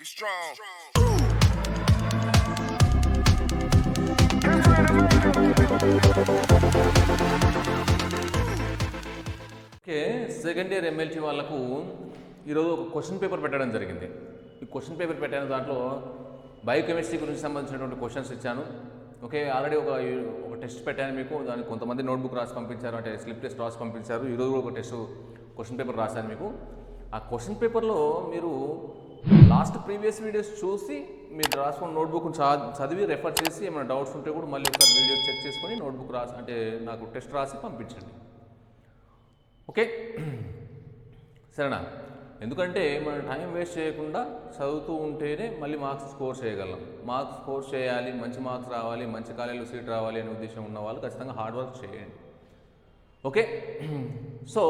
Be strong. Okay, second year MLT వాళ్ళకు ఈరోజు ఒక క్వశ్చన్ పేపర్ పెట్టడం జరిగింది. ఈ క్వశ్చన్ పేపర్ పెట్టిన దాంట్లో బయోకెమిస్ట్రీ గురించి సంబంధించినటువంటి క్వశ్చన్స్ ఇచ్చాను. ఓకే, ఆల్రెడీ ఒక టెస్ట్ పెట్టాను మీకు. దానికి కొంతమంది నోట్బుక్ రాసి పంపించారు, అంటే స్లిప్ టెస్ట్ రాసి పంపించారు. ఈరోజు ఒక టెస్ట్ క్వశ్చన్ పేపర్ రాశాను మీకు. ఆ క్వశ్చన్ పేపర్లో మీరు లాస్ట్ ప్రీవియస్ వీడియోస్ చూసి మీరు రాసుకున్న నోట్బుక్ చదివి రెఫర్ చేసి ఏమైనా డౌట్స్ ఉంటే కూడా మళ్ళీ ఒకసారి వీడియో చెక్ చేసుకొని నోట్బుక్ రాసి అంటే నాకు టెస్ట్ రాసి పంపించండి. ఓకే, సరేనా? ఎందుకంటే మనం టైం వేస్ట్ చేయకుండా చదువుతూ ఉంటేనే మళ్ళీ మార్క్స్ స్కోర్ చేయగలం. మార్క్స్ స్కోర్ చేయాలి, మంచి మార్క్స్ రావాలి, మంచి కాలేజీలో సీట్ రావాలి అనే ఉద్దేశం ఉన్న వాళ్ళు ఖచ్చితంగా హార్డ్ వర్క్ చేయండి. ఓకే, సో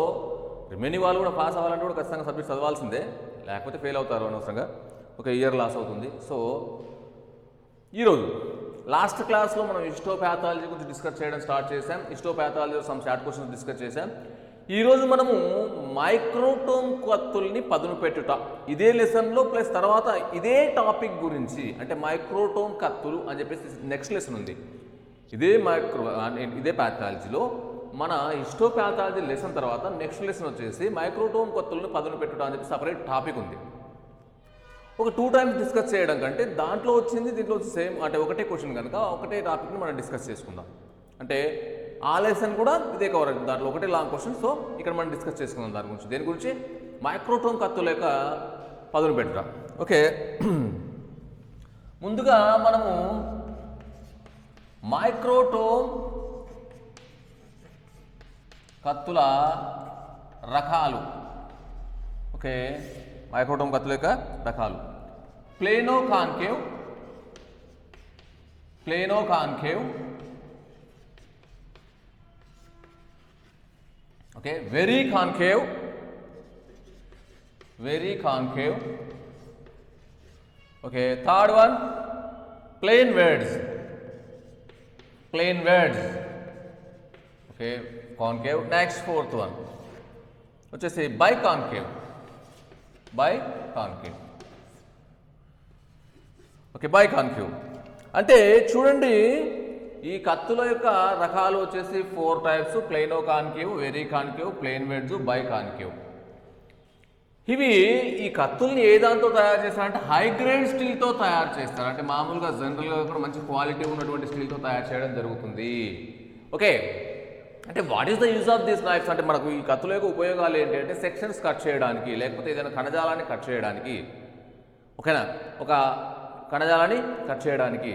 రిమైనింగ్ వాళ్ళు కూడా పాస్ అవ్వాలంటే కూడా ఖచ్చితంగా సబ్జెక్ట్ చదవాల్సిందే, లేకపోతే ఫెయిల్ అవుతారు అనవసరంగా. ఒక ఇయర్ లాస్ అవుతుంది. సో ఈరోజు లాస్ట్ క్లాస్లో మనం హిస్టోపాథాలజీ గురించి డిస్కస్ చేయడం స్టార్ట్ చేసాం. Histopathology some short questions discuss చేసాం. ఈరోజు మనము మైక్రోటోమ్ కత్తుల్ని పదును పెట్టుట, ఇదే లెసన్లో ప్లస్ తర్వాత ఇదే టాపిక్ గురించి, అంటే మైక్రోటోమ్ కత్తులు అని చెప్పేసి నెక్స్ట్ లెసన్ ఉంది. ఇదే ప్యాథాలజీలో మన హిస్టోపాథాలజీ లెసన్ తర్వాత నెక్స్ట్ లెసన్ వచ్చేసి మైక్రోటోమ్ కత్తులను పదును పెట్టుట అని చెప్పి సపరేట్ టాపిక్ ఉంది. ఒక 2 times డిస్కస్ చేయడం కంటే దాంట్లో వచ్చింది దీంట్లో వచ్చి సేమ్, అంటే ఒకటే క్వశ్చన్ కనుక ఒకటే టాపిక్ని మనం డిస్కస్ చేసుకుందాం. అంటే ఆ లెసన్ కూడా ఇదే కవర్ అవుతుంది, దాంట్లో ఒకటే లాంగ్ క్వశ్చన్. సో ఇక్కడ మనం డిస్కస్ చేసుకుందాం దాని గురించి. దేని గురించి? మైక్రోటోమ్ కత్తుల యొక్క పదును పెట్టుట. ఓకే, ముందుగా మనము మైక్రోటోమ్ కత్తుల రకాలు. ఓకే, మైక్రోటోమ్ కత్తుల యొక్క రకాలు: plano concave, okay, very concave, okay, third one plane wedge, okay, concave. Next fourth one వచ్చేసి bi concave, okay, bi concave. అంటే చూడండి, ఈ కత్తుల యొక్క రకాలు వచ్చేసి 4 types: plano concave, very concave, plane wedge, bi concave. ఇవి ఈ కత్తుల్ని ఏ దాంతో తయారు చేస్తారంటే హై గ్రేడ్ స్టీల్తో తయారు చేస్తారు. అంటే మామూలుగా జనరల్గా కూడా మంచి క్వాలిటీ ఉన్నటువంటి స్టీల్తో తయారు చేయడం జరుగుతుంది. ఓకే, అంటే what is the use of these knifes? అంటే మనకు ఈ కత్తుల యొక్క ఉపయోగాలు ఏంటి అంటే సెక్షన్స్ కట్ చేయడానికి, లేకపోతే ఏదైనా కణజాలాన్ని కట్ చేయడానికి. ఓకేనా? ఒక కణజాలాన్ని కట్ చేయడానికి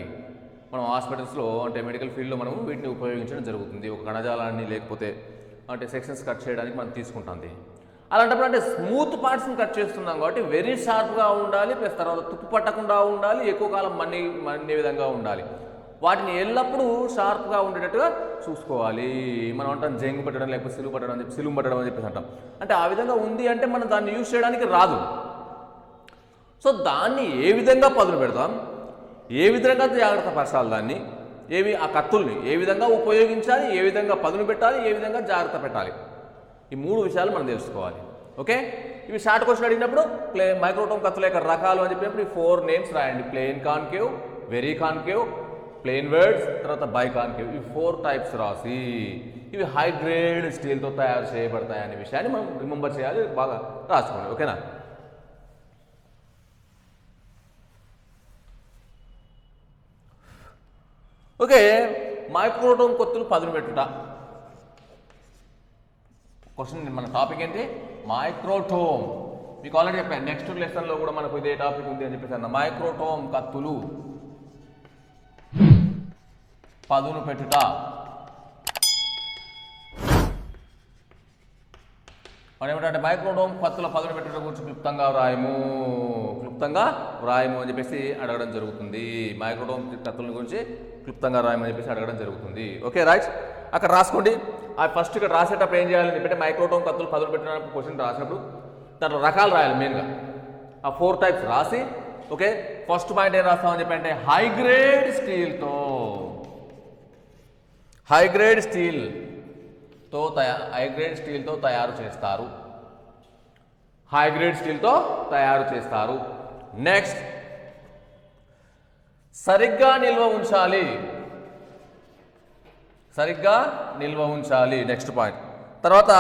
మనం హాస్పిటల్స్లో అంటే మెడికల్ ఫీల్డ్లో మనం వీటిని ఉపయోగించడం జరుగుతుంది. ఒక కణజాలాన్ని లేకపోతే అంటే సెక్షన్స్ కట్ చేయడానికి మనం తీసుకుంటుంది. అలాంటప్పుడు అంటే స్మూత్ పార్ట్స్ని కట్ చేస్తున్నాం కాబట్టి వెరీ షార్ప్గా ఉండాలి, ప్లస్ తర్వాత తుప్పు పట్టకుండా ఉండాలి, ఎక్కువ కాలం మన్నే విధంగా ఉండాలి. వాటిని ఎల్లప్పుడూ షార్ప్గా ఉండేటట్టుగా చూసుకోవాలి. మనం అంటాం జంగు పట్టడం, లేకపోతే సిలువు పట్టడం అని చెప్పి సిలువు పట్టడం అని చెప్పేసి అంటాం. అంటే ఆ విధంగా ఉంది అంటే మనం దాన్ని యూజ్ చేయడానికి రాదు. సో దాన్ని ఏ విధంగా పదును పెడతాం, ఏ విధంగా జాగ్రత్త పరచాలి, దాన్ని ఆ కత్తుల్ని ఏ విధంగా ఉపయోగించాలి, ఏ విధంగా పదును పెట్టాలి, ఏ విధంగా జాగ్రత్త పెట్టాలి, ఈ 3 విషయాలు మనం తెలుసుకోవాలి. ఓకే, ఇవి షార్ట్ క్వశ్చన్ అడిగినప్పుడు మైక్రోటోమ్ కత్తుల యొక్క రకాలు అని చెప్పినప్పుడు ఈ 4 names రాయండి: plane concave, very concave, plane wedge, తర్వాత బై కాన్కేవ్. ఈ 4 types రాసి ఇవి హై గ్రేడ్ స్టీల్తో తయారు చేయబడతాయి అనే విషయాన్ని మనం రిమెంబర్ చేయాలి, బాగా రాసుకోండి. ఓకేనా? ఓకే, మైక్రోటోమ్ కత్తులు పదును పెట్టుట క్వశ్చన్. మన టాపిక్ ఏంటి? మైక్రోటోమ్. మీకు ఆల్రెడీ చెప్పాను, నెక్స్ట్ లెసన్లో కూడా మనకు ఇదే టాపిక్ ఉంది అని చెప్పేసి అన్న. మైక్రోటోమ్ కత్తులు పదును పెట్టుట. మనం ఏమిటంటే మైక్రోటోమ్ కత్తుల పదును పెట్టుట గురించి క్లుప్తంగా వ్రాయము అని చెప్పేసి అడగడం జరుగుతుంది. మైక్రోటోమ్ కత్తుల గురించి క్లుప్తంగా రాయమని చెప్పేసి అడగడం జరుగుతుంది. ఓకే, రైట్, అక్కడ రాసుకోండి. ఆ ఫస్ట్ ఇక్కడ రాసేటప్పుడు ఏం చేయాలని చెప్పంటే మైక్రోటోమ్ కత్తులు పదును పెట్టినప్పుడు క్వశ్చన్ రాసినప్పుడు దాంట్లో రకాలు రాయాలి. మెయిన్గా ఆ 4 types రాసి, ఓకే, ఫస్ట్ పాయింట్ ఏం రాస్తామని చెప్పంటే హై గ్రేడ్ స్టీల్తో తయారు చేస్తారు. నెక్స్ట్ సరిగ్గా నిల్వ ఉంచాలి. సరిగ్గా నిల్వ ఉంచాలి నెక్స్ట్ పాయింట్. తర్వాత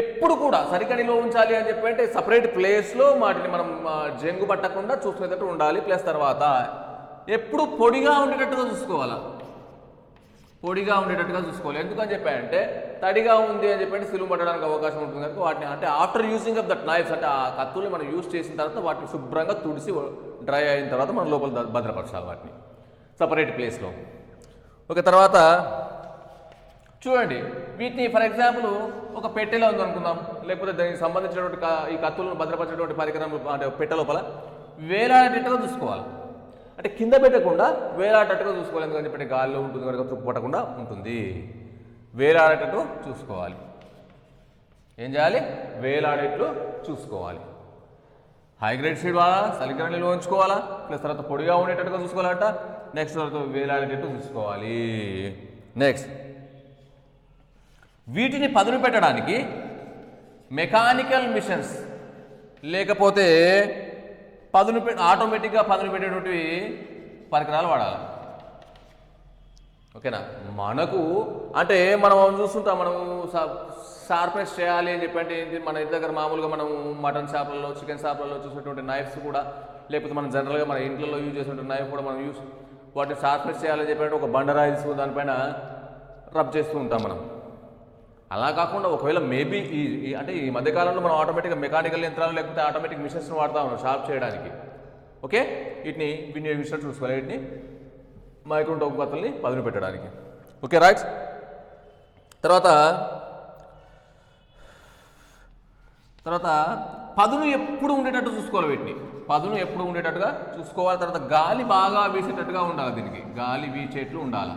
ఎప్పుడు కూడా సరిగ్గా నిల్వ ఉంచాలి అని చెప్పి అంటే సపరేట్ ప్లేస్లో వాటిని మనం జంగు పట్టకుండా చూసుకునేటట్టు ఉండాలి. ప్లస్ తర్వాత ఎప్పుడు పొడిగా ఉండేటట్టుగా చూసుకోవాలా. పొడిగా ఉండేటట్టుగా చూసుకోవాలి. ఎందుకని చెప్పాయంటే తడిగా ఉంది అని చెప్పంటే సిలువ పట్టడానికి అవకాశం ఉంటుంది కనుక వాటిని అంటే after using of that knifes అంటే ఆ కత్తుల్ని మనం యూజ్ చేసిన తర్వాత వాటిని శుభ్రంగా తుడిసి డ్రై అయిన తర్వాత మనం లోపల భద్రపరచాలి వాటిని సపరేట్ ప్లేస్లో. ఓకే, తర్వాత చూడండి వీటిని ఫర్ ఎగ్జాంపుల్ ఒక పెట్టెలో ఉందనుకుందాం, లేకపోతే దానికి సంబంధించినటువంటి ఈ కత్తులను భద్రపరిచేటువంటి పరికరం అంటే పెట్టె లోపల వేలాడేటట్టుగా చూసుకోవాలి. అంటే కింద పెట్టకుండా వేలాడేటట్టుగా చూసుకోవాలి. ఎందుకని చెప్పంటే గాలిలో ఉంటుంది కనుక తుప్పు పట్టకుండా ఉంటుంది. వేలాడేటట్టు చూసుకోవాలి. ఏం చేయాలి? వేలాడేట్లు చూసుకోవాలి. హైగ్రేడ్ సీడ్ వాడా సరిగ్గా నిల్వ ఉంచుకోవాలా, ప్లస్ తర్వాత పొడిగా ఉండేటట్టుగా చూసుకోవాలంట. నెక్స్ట్ తర్వాత వేలాడేటట్టు చూసుకోవాలి. నెక్స్ట్ వీటిని పదును పెట్టడానికి మెకానికల్ మిషన్స్ లేకపోతే ఆటోమేటిక్గా పదును పెట్టేటువంటి పరికరాలు వాడాలి. ఓకేనా? మనకు అంటే మనం చూస్తుంటాం, మనం షార్ప్నెస్ చేయాలి అని చెప్పంటే ఏంటి, మన ఇంటి దగ్గర మామూలుగా మనం మటన్ షాపులలో చికెన్ షాపులలో చూసేటువంటి నైఫ్స్ కూడా, లేకపోతే మనం జనరల్గా మన ఇంట్లో యూజ్ చేసేటువంటి నైఫ్ కూడా మనం వాటిని షార్ప్నెస్ చేయాలని చెప్పి ఒక బండరాయి తీసుకుని దానిపైన రబ్ చేస్తూ ఉంటాం మనం. అలా కాకుండా ఒకవేళ మేబీ అంటే ఈ మధ్యకాలంలో మనం ఆటోమేటిక్గా మెకానికల్ యంత్రాలు లేకపోతే ఆటోమేటిక్ మిషన్స్ని వాడుతూ ఉన్నాం షార్ప్ చేయడానికి. ఓకే, వీటిని వినియోగించినట్టు చూసుకోవాలి. వీటిని మైక్రోటోప్ కత్తుల్ని పదును పెట్టడానికి. Okay right. తర్వాత పదును ఎప్పుడు ఉండేటట్టు చూసుకోవాలి. వీటిని పదును ఎప్పుడు ఉండేటట్టుగా చూసుకోవాలి. తర్వాత గాలి బాగా వీసేటట్టుగా ఉండాలి. దీనికి గాలి వీచేట్లు ఉండాలి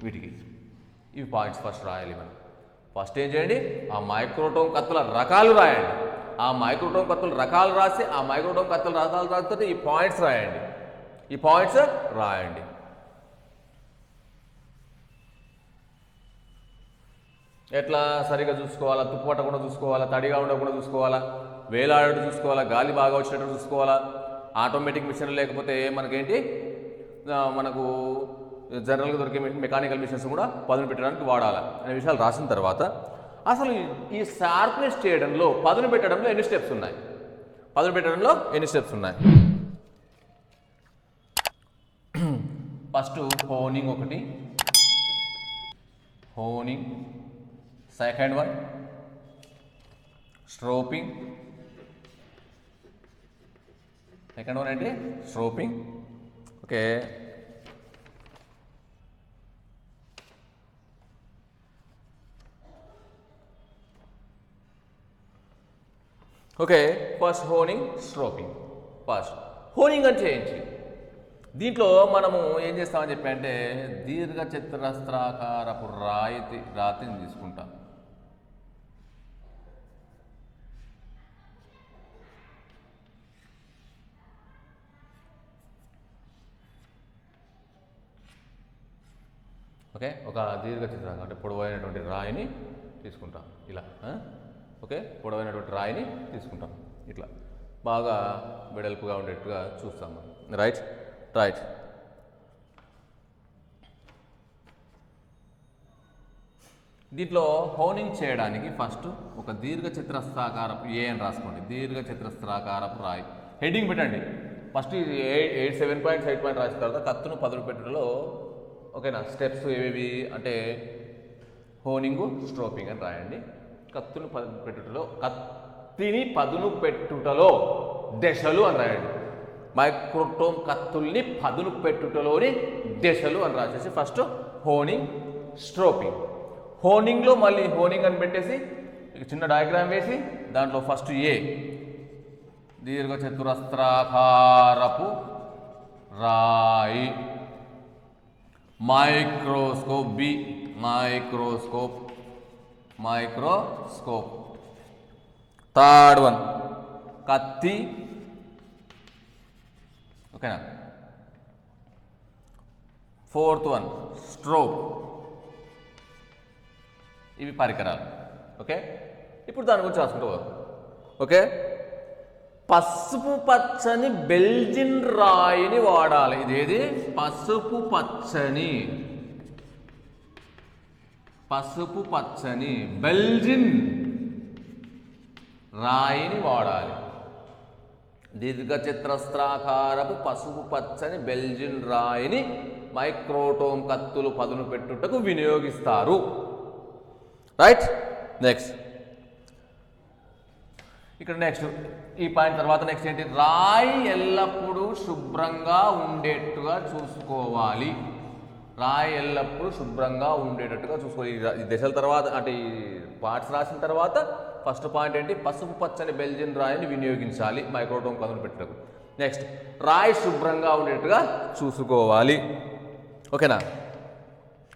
వీటికి. ఇవి పాయింట్స్ ఫస్ట్ రాయాలి మనం. ఫస్ట్ ఏం చేయండి, ఆ మైక్రోటోమ్ కత్తుల రకాలు రాయండి. ఆ మైక్రోటోమ్ కత్తుల రకాలు రాసి ఆ మైక్రోటోమ్ కత్తుల రకాలు రాస్తే ఈ పాయింట్స్ రాయండి. ఈ పాయింట్స్ రాయండి. ఎట్లా సరిగా చూసుకోవాలా, తుప్పు పట్టకుండా చూసుకోవాలా, తడిగా ఉండకుండా చూసుకోవాలా, వేలాడేట్టు చూసుకోవాలా, గాలి బాగా వచ్చేటట్టు చూసుకోవాలా, ఆటోమేటిక్ మిషన్ లేకపోతే మనకేంటి మనకు జనరల్గా దొరికే మెకానికల్ మిషన్స్ కూడా పదును పెట్టడానికి వాడాలి అనే విషయాలు రాసిన తర్వాత అసలు ఈ షార్ప్నెస్ చేయడంలో పదును పెట్టడంలో ఎన్ని స్టెప్స్ ఉన్నాయి, ఫస్ట్ హోనింగ్ ఒకటి, సెకండ్ వన్ స్ట్రోపింగ్, ఏంటి stropping. Okay, first honing, stropping. First honing అంటే ఏంటి? దీంట్లో మనము ఏం చేస్తామని చెప్పి అంటే దీర్ఘచతురస్రాకారపు రాతిని తీసుకుంటాం. ఓకే, ఒక దీర్ఘచతురస్రాకారం అంటే పొడవైనటువంటి రాయిని తీసుకుంటాం ఇలా. ఓకే, పొడవైనటువంటి రాయిని తీసుకుంటాం ఇట్లా బాగా వెడల్పుగా ఉండేట్టుగా చూస్తాము. రైట్. దీంట్లో హోనింగ్ చేయడానికి ఫస్ట్ ఒక దీర్ఘచతురస్రాకారపు అని రాసుకోండి. దీర్ఘచతురస్రాకారపు రాయి హెడ్డింగ్ పెట్టండి. ఫస్ట్ 7.8 రాసిన తర్వాత కత్తును పదును పెట్టడంలో ఓకేనా స్టెప్స్ ఏవేవి అంటే హోనింగు, స్ట్రోపింగ్ అని రాయండి. కత్తిని పదును పెట్టుటలో దశలు అని రాయండి. మైక్రోటోమ్ కత్తుల్ని పదును పెట్టుటలోని దశలు అని రాసేసి ఫస్ట్ హోనింగ్, స్ట్రోపింగ్. హోనింగ్లో మళ్ళీ హోనింగ్ అని పెట్టేసి చిన్న డయాగ్రామ్ వేసి దాంట్లో ఫస్ట్ దీర్ఘచతురస్రాకారపు రాయి, మైక్రోస్కోప్ మైక్రోస్కోప్. థర్డ్ వన్ కత్తి. ఓకేనా. Fourth one stroke. ఇవి పరికరాలు. ఓకే, ఇప్పుడు దాని గురించి రాసుకుంటూ ఓకే, పసుపు పచ్చని బెల్జిన్ రాయిని వాడాలి. ఇదేది పసుపు పచ్చని బెల్జిన్ రాయిని వాడాలి. దీర్ఘచతురస్రాకారపు పసుపు పచ్చని బెల్జిన్ రాయిని మైక్రోటోమ్ కత్తులు పదును పెట్టుటకు వినియోగిస్తారు. రైట్. నెక్స్ట్ ఇక్కడ నెక్స్ట్ ఈ పాయింట్ తర్వాత నెక్స్ట్ ఏంటి, రాయి ఎల్లప్పుడూ శుభ్రంగా ఉండేట్టుగా చూసుకోవాలి. రాయి ఎల్లప్పుడూ శుభ్రంగా ఉండేటట్టుగా చూసుకోవాలి. ఈ దశల తర్వాత అంటే ఈ పార్ట్స్ రాసిన తర్వాత ఫస్ట్ పాయింట్ ఏంటి, పసుపు పచ్చని బెల్జిన్ రాయిని వినియోగించాలి మైక్రోటోమ్ కదును పెట్టకు. నెక్స్ట్ రాయి శుభ్రంగా ఉండేట్టుగా చూసుకోవాలి. ఓకేనా.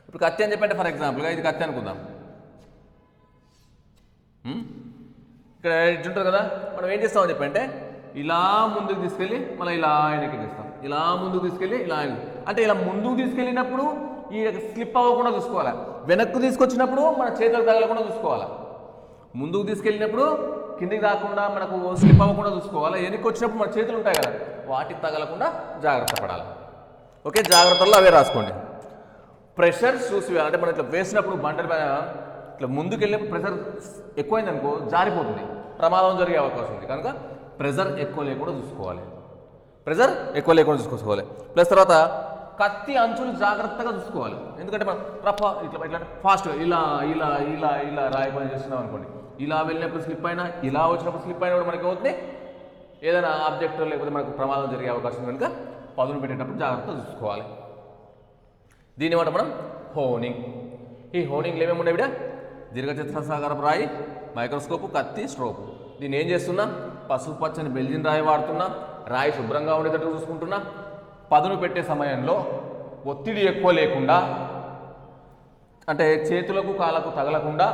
ఇప్పుడు కత్తి అని చెప్పంటే ఫర్ ఎగ్జాంపుల్గా ఇది కత్తి అనుకుందాం. ఇక్కడ ఇటు ఉంటుంది కదా, మనం ఏం చేస్తామని చెప్పంటే ఇలా ముందుకు తీసుకెళ్ళి మళ్ళీ ఇలా వెనక్కి తీస్తాం, ఇలా ముందుకు తీసుకెళ్ళి ఇలా, అంటే ఇలా ముందుకు తీసుకెళ్ళినప్పుడు ఈ స్లిప్ అవ్వకుండా చూసుకోవాలి, వెనక్కు తీసుకొచ్చినప్పుడు మన చేతులకు తగలకుండా చూసుకోవాలి. ముందుకు తీసుకెళ్ళినప్పుడు కిందికి రాకుండా మనకు స్లిప్ అవ్వకుండా చూసుకోవాలి, వెనక్కి వచ్చినప్పుడు మన చేతులు ఉంటాయి కదా వాటికి తగలకుండా జాగ్రత్త పడాలి. ఓకే, జాగ్రత్తల్లో అవే రాసుకోండి. ప్రెషర్ చూసి అంటే మనం ఇట్లా వేసినప్పుడు బండల పైన ఇట్లా ముందుకు వెళ్ళినప్పుడు ప్రెషర్ ఎక్కువైంది అనుకో జారిపోతుంది, ప్రమాదం జరిగే అవకాశం ఉంది. కనుక ప్రెషర్ ఎక్కువ లేకుండా చూసుకోవాలి. ప్లస్ తర్వాత కత్తి అంచులు జాగ్రత్తగా చూసుకోవాలి. ఎందుకంటే మనం ఇట్లా ఫాస్ట్గా ఇలా ఇలా ఇలా ఇలా రాయి పని చేస్తున్నాం అనుకోండి, ఇలా వెళ్ళినప్పుడు స్లిప్ అయినా ఇలా వచ్చినప్పుడు స్లిప్ అయినా కూడా మనకి అవుతుంది ఏదైనా ఆబ్జెక్ట్ లేకపోతే మనకు ప్రమాదం జరిగే అవకాశం కనుక పదును పెట్టేటప్పుడు జాగ్రత్తగా చూసుకోవాలి. దీని మాట మనం హోనింగ్. ఈ హోనింగ్లో ఏమేమి ఉన్నాయి బిడ్డ, దీర్ఘచతురస్రాకారపు రాయి, మైక్రోస్కోపు, కత్తి, స్ట్రోప్. దీన్ని ఏం చేస్తున్నా, పసుపు పచ్చని బెల్జిన్ రాయి వాడుతున్నా, రాయి శుభ్రంగా ఉండేటట్టు చూసుకుంటున్నా, పదును పెట్టే సమయంలో ఒత్తిడి ఎక్కువ లేకుండా అంటే చేతులకు కాళ్ళకు తగలకుండా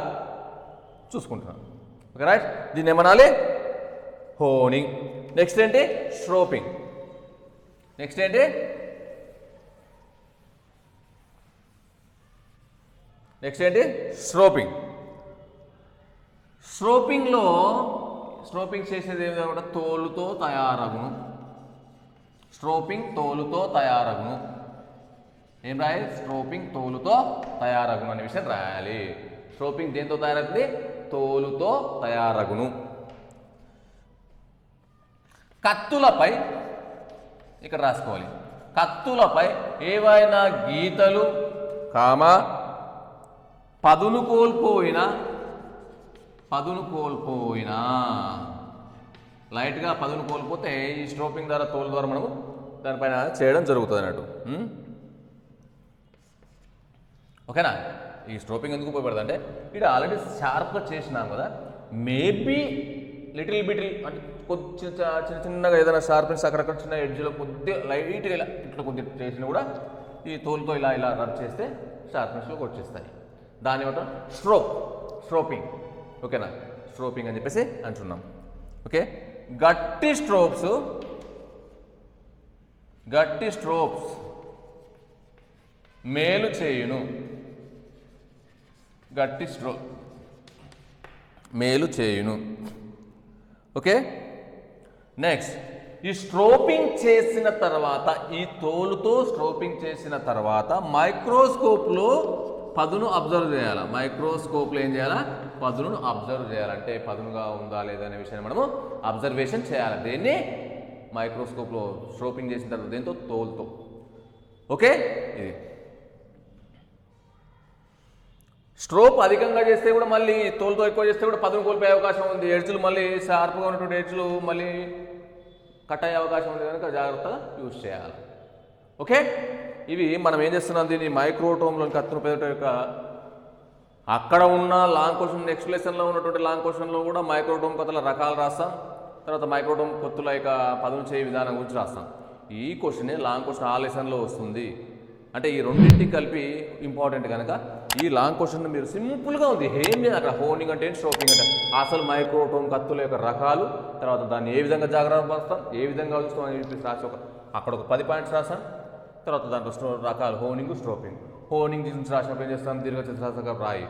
చూసుకుంటున్నాను. Okay right. దీన్ని ఏమనాలి, హోనింగ్. నెక్స్ట్ ఏంటి, స్ట్రోపింగ్. స్ట్రోపింగ్ చేసేది ఏమిటంటే తోలుతో తయారగును. ఏం రాయాలి, స్ట్రోపింగ్ తోలుతో తయారగును అనే విషయం రాయాలి. స్ట్రోపింగ్ దేంతో తయారవుతుంది, తోలుతో తయారగును. కత్తులపై ఇక్కడ రాసుకోవాలి, కత్తులపై ఏవైనా గీతలు పదును కోల్పోయినా లైట్గా పదును కోల్పోతే ఈ స్ట్రోపింగ్ ద్వారా తోలు ద్వారా మనము దానిపైన చేయడం జరుగుతుంది అన్నట్టు. ఓకేనా. ఈ స్ట్రోపింగ్ ఎందుకు ఉపయోగపడుతుంది అంటే ఇక్కడ ఆల్రెడీ షార్ప్గా చేసినాం కదా, మేబీ లిటిల్ బిటిల్ అంటే చిన్నగా ఏదైనా షార్ప్నెస్ అక్కడక్కడ చిన్న ఎడ్జ్లో కొద్దిగా లైట్గా ఇలా ఇట్లా కొద్దిగా చేసినా కూడా ఈ తోలుతో ఇలా ఇలా రబ్ చేస్తే షార్ప్నెస్లోకి వచ్చేస్తాయి. దాని బట్టి స్ట్రోపింగ్. ఓకేనా, స్ట్రోపింగ్ అని చెప్పేసి అంటున్నాం. ఓకే, గట్టి స్ట్రోప్స్ మేలు చేయును. ఓకే, నెక్స్ట్ ఈ స్ట్రోపింగ్ చేసిన తర్వాత ఈ తోలుతో స్ట్రోపింగ్ చేసిన తర్వాత మైక్రోస్కోప్లో పదును అబ్జర్వ్ చేయాలి. మైక్రోస్కోప్లో ఏం చేయాలా, పదును అబ్జర్వ్ చేయాలంటే పదునుగా ఉందా లేదా అనే విషయాన్ని మనము అబ్జర్వేషన్ చేయాలి. దీన్ని మైక్రోస్కోప్లో స్ట్రోపింగ్ చేసిన తర్వాత దేంతో, తోలుతో. ఓకే, ఇది స్ట్రోప్ అధికంగా చేస్తే కూడా మళ్ళీ తోలుతో ఎక్కువ చేస్తే కూడా పదును కోల్పోయే అవకాశం ఉంది. ఎడ్జ్లు మళ్ళీ షార్ప్గా ఉన్నటువంటి ఎడ్జ్లు మళ్ళీ కట్ అయ్యే అవకాశం ఉంది కనుక జాగ్రత్తగా యూజ్ చేయాలి. ఓకే, ఇవి మనం ఏం చేస్తున్నాం, దీన్ని మైక్రోటోమ్లోని కత్తును పేదట యొక్క అక్కడ ఉన్న లాంగ్ క్వశ్చన్ నెక్స్ట్ లెసన్లో ఉన్నటువంటి లాంగ్ క్వశ్చన్లో కూడా మైక్రోటోమ్ కత్తుల రకాలు రాస్తాం, తర్వాత మైక్రోటోమ్ కత్తుల యొక్క పదును చేయ విధానం గురించి రాస్తాం. ఈ క్వశ్చనే లాంగ్ క్వశ్చన్ ఆ లెసన్లో వస్తుంది. అంటే ఈ రెండింటికి కలిపి ఇంపార్టెంట్ కనుక ఈ లాంగ్ క్వశ్చన్ మీరు సింపుల్గా ఉంది, ఏమి అక్కడ హోనింగ్ అంటే స్ట్రోపింగ్ అంటే అసలు మైక్రోటోమ్ కత్తుల యొక్క రకాలు, తర్వాత దాన్ని ఏ విధంగా జాగ్రత్త పరుస్తాం, ఏ విధంగా చూస్తాం అని చెప్పేసి రాసి అక్కడ ఒక 10 పాయింట్స్ రాస్తాం. తర్వాత దాంట్లో రకాలు హోనింగ్, స్ట్రోపింగ్. హోనింగ్ గురించి రాసినప్పుడు ఏం చేస్తాం, దీర్ఘచతురస్రాకారపు రాయి,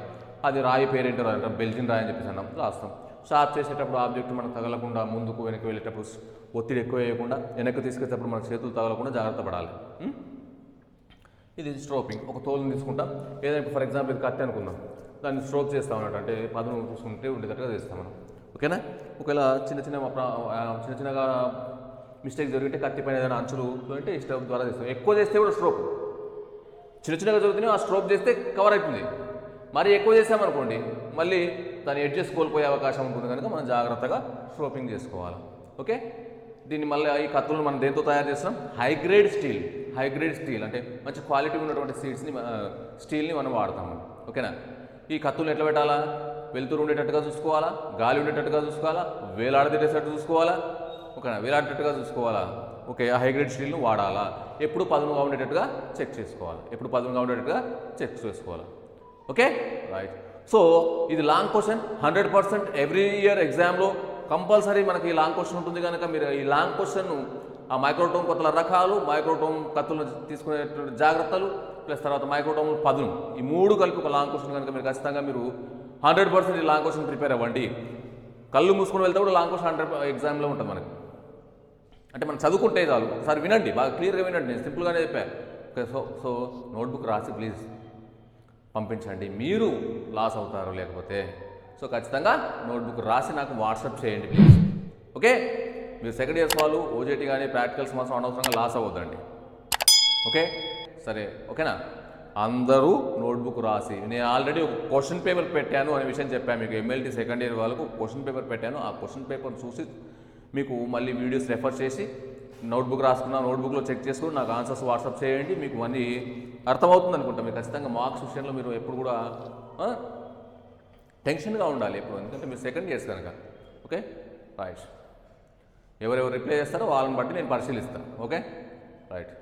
అది రాయి పేరేంటో రాస్తాం, బెల్జిన్ రాయి అని చెప్పేసి అన్నాం రాస్తాం. షార్ప్ చేసేటప్పుడు ఆబ్జెక్ట్ మనకు తగలకుండా ముందుకు వెనక్కి వెళ్ళేటప్పుడు ఒత్తిడి ఎక్కువ వేయకుండా వెనక్కి తీసుకెళ్ళేటప్పుడు మన చేతులు తగలకుండా జాగ్రత్త పడాలి. ఇది స్ట్రోపింగ్. ఒక తోలుని తీసుకుంటాం, ఏదైనా ఫర్ ఎగ్జాంపుల్ ఇది కత్తి అనుకుందాం, దాన్ని స్ట్రోక్ చేస్తాం అన్నట్టు, అంటే పదును చూసుకుంటే ఉండేటట్టుగా చేస్తాం మనం. ఓకేనా? ఒకవేళ చిన్నగా మిస్టేక్ జరిగితే కత్తి పైన ఏదైనా అంచులు అంటే ఈ స్ట్రోక్ ద్వారా చేస్తాం. ఎక్కువ చేస్తే కూడా స్ట్రోక్, చిన్నగా జరుగుతుంది ఆ స్ట్రోక్ చేస్తే కవర్ అవుతుంది. మరి ఎక్కువ చేసామనుకోండి మళ్ళీ దాని ఎడ్జెస్ కోల్పోయే అవకాశం ఉంటుంది కనుక మనం జాగ్రత్తగా స్ట్రోపింగ్ చేసుకోవాలి. ఓకే, దీన్ని మళ్ళీ ఈ కత్తులను మనం దేంతో తయారు చేస్తున్నాం? హైగ్రేడ్ స్టీల్ అంటే మంచి క్వాలిటీ ఉన్నటువంటి స్టీల్ని మనం వాడతాము. ఓకేనా? ఈ కత్తులు ఎట్లా పెట్టాలా? వెలుతురు ఉండేటట్టుగా చూసుకోవాలా, గాలి ఉండేటట్టుగా చూసుకోవాలా, వేలాడదీసేటట్టు చూసుకోవాలా. ఓకేనా? వేలాడేటట్టుగా చూసుకోవాలా. ఓకే, ఆ హైగ్రేడ్ స్టీల్ను వాడాలా, ఎప్పుడు పదునుగా ఉండేటట్టుగా చెక్ చేసుకోవాలి. Okay, right. సో ఇది లాంగ్ క్వశ్చన్, 100% ఎవ్రీ ఇయర్ ఎగ్జామ్లో కంపల్సరీ మనకి ఈ లాంగ్ క్వశ్చన్ ఉంటుంది కనుక మీరు ఈ లాంగ్ క్వశ్చన్ను ఆ మైక్రోటోమ్ కొత్తల రకాలు, మైక్రోటోమ్ కత్తులను తీసుకునేటువంటి జాగ్రత్తలు ప్లస్ తర్వాత మైక్రోటోమ్ పదును, ఈ 3 కలిపి ఒక లాంగ్ క్వశ్చన్ కనుక మీరు ఖచ్చితంగా మీరు 100% ఈ లాంగ్ క్వశ్చన్ ప్రిపేర్ అవ్వండి. కళ్ళు మూసుకొని వెళ్తే కూడా లాంగ్ క్వశ్చన్ 100 ఎగ్జామ్లో ఉంటుంది మనకి. అంటే మనం చదువుకుంటే చాలు. ఒకసారి వినండి, బాగా క్లియర్గా వినండి, నేను సింపుల్గానే చెప్పాను. ఓకే, సో నోట్బుక్ రాసి ప్లీజ్ పంపించండి. మీరు లాస్ అవుతారు లేకపోతే. సో ఖచ్చితంగా నోట్బుక్ రాసి నాకు వాట్సాప్ చేయండి ప్లీజ్. ఓకే, మీరు సెకండ్ ఇయర్స్ వాళ్ళు ఓజేటీ కానీ ప్రాక్టికల్స్ మాత్రం అనవసరంగా లాస్ అవ్వద్దండి. ఓకే, సరే, ఓకేనా? అందరూ నోట్బుక్ రాసి, నేను ఆల్రెడీ ఒక క్వశ్చన్ పేపర్ పెట్టాను అనే విషయం చెప్పాను మీకు. MLT సెకండ్ ఇయర్ వాళ్ళకు క్వశ్చన్ పేపర్ పెట్టాను. ఆ క్వశ్చన్ పేపర్ చూసి మీకు మళ్ళీ వీడియోస్ రెఫర్ చేసి నోట్బుక్ రాసుకున్న నోట్బుక్లో చెక్ చేసుకుని నాకు ఆన్సర్స్ వాట్సాప్ చేయండి. మీకు అన్నీ అర్థమవుతుంది అనుకుంటా. మీకు ఖచ్చితంగా మార్క్స్ విషయంలో మీరు ఎప్పుడు కూడా టెన్షన్గా ఉండాలి ఎప్పుడు, ఎందుకంటే మీరు సెకండ్ ఇయర్స్ కనుక. Okay, right. ఎవరెవరు రిప్లై చేస్తారో వాళ్ళని బట్టి నేను పరిశీలిస్తాను. Okay, right.